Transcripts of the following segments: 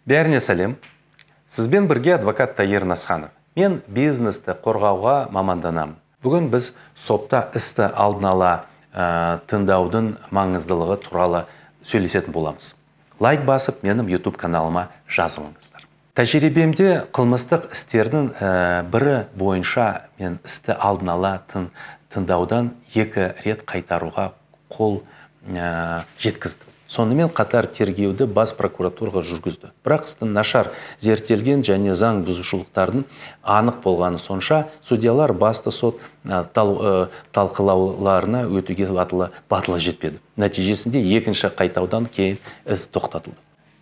Бәріне сәлем. Сізбен бірге адвокат Тайыр Насханов. Мен бизнесті қорғауға маманданамын. Бүгін біз сотта істі алдын ала тыңдаудың маңыздылығы туралы сөйлесетін боламыз. Лайк басып, менің YouTube каналыма жазылыңыздар. Тәжірибемде қылмыстық істердің бірі бойынша мен істі алдын ала тыңдаудан 2 рет қайтаруға қол жеткіздім. Сонымен қатар тергеуді бас прокуратураға жүргізді. Бірақ істің нашар зерттелген және заң бұзушылықтардың анық болғаны сонша, судьялар басты сот талқылауларына өтуге батылы жетпеді. Нәтижесінде 2-ші қайтаудан кейін іс тоқтатылды.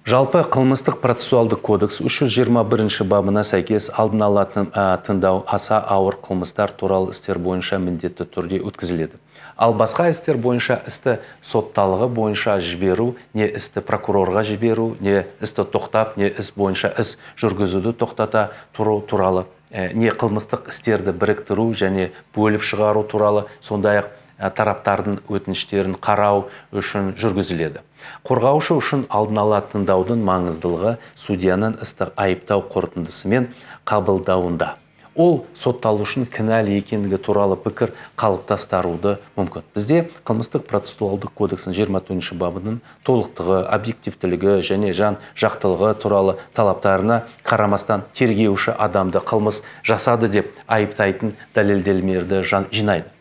Жалпы қылмыстық процессуалдық кодекс 321 бабына сәйкес алдын ала тыңдау аса ауыр қылмыстар туралы істер бойынша міндетті түрде өткізіледі. Ал басқа істер бойынша істі сотталығы бойынша жіберу, не істі прокурорға жіберу, не істі тоқтап, не іс бойынша іс жүргізуді тоқтата тұру туралы, не қылмыстық істерді біріктіру және бөліп шығару туралы, сондай-ақ тараптардың өтініштерін қарау үшін жүргізіледі. Қорғаушы үшін алдын ала тыңдаудың маңыздылығы судьяның істі айыптау қорытындысымен қабылдауында. Ол сотталушының кінәлі екендігі туралы пікір қалыптастыруы мүмкін. Бізде қылмыстық процессуалдық кодекстің 24 бабының толықтығы, объективтілігі және жан жақтылығы туралы талаптарына қарамастан тергеуші адамды қылмыс жасады деп айыптайтын дәлелдемелерді жинайды.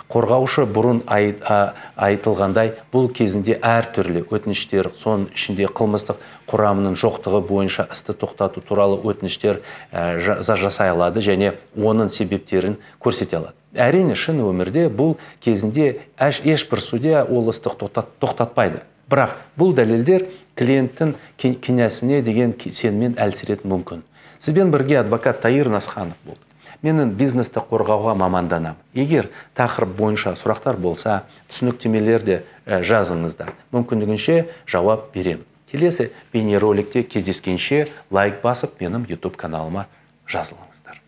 Қорғаушы бұрын айтылғандай, бұл кезінде әртүрлі өтініштер, соның ішінде қылмыстық құрамының жоқтығы бойынша істі тоқтату туралы өтініштер жасай алады және оның себептерін көрсете алады. Әрине, шын өмірде бұл кезінде ешбір судья ол істі тоқтатпайды. Бірақ бұл дәлелдер клиенттің кінәсіне деген сеніммен әлсіретін мүмкін. Сізбен бірге адвокат Тайыр Насханов болды. Менің бизнесті қорғауға маманданамын. Егер тақырып бойынша сұрақтар болса, түсініктемелерде жазыңыздар. Мүмкіндігінше жауап беремін. Келесі бейнероликте кездескенше лайк басып, менің YouTube каналыма жазылыңыздар.